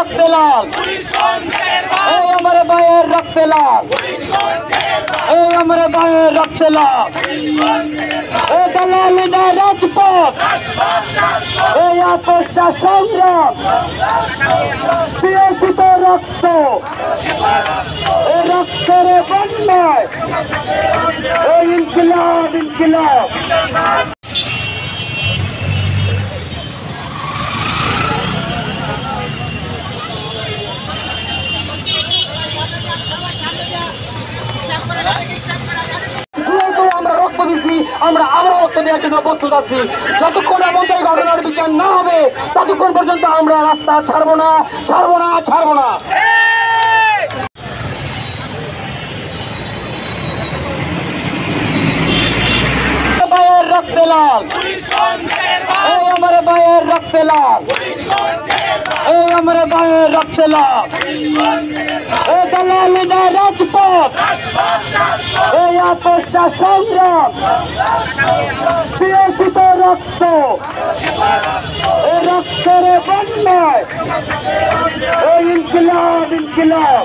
রক্তে লাল, এই আমার ভাইয়ের রক্তে লাল, এই আমার ভাইয়ের রক্তে লাল, এই দালালি না রাজপথ, এই আপোষটা সংগ্রাম, বিরোচিত রক্ত, এই রক্তের বন্যায়, এই ইনকিলাব ইনকিলাব। আমরা রক্ত দিচ্ছি, আমরা আরো রক্ত দেওয়ার জন্য প্রস্তুত আছি। যতক্ষণ আমাদের ঘটনার বিচার না হবে ততক্ষণ পর্যন্ত আমরা রাস্তা ছাড়বো না, ছাড়বো না, ছাড়বো না। ভাইয়ের রক্তে লাল, এই আমার ভাইয়ের রক্তে লাল, এই আমার ভাইয়ের রক্তে লাল, এই দালালি না রাজপথ, এই আপোষটা সংগ্রাম, বিরোচিত রক্ত, এই রক্তের বন্যায়, এই ইনকিলাব ইনকিলাব।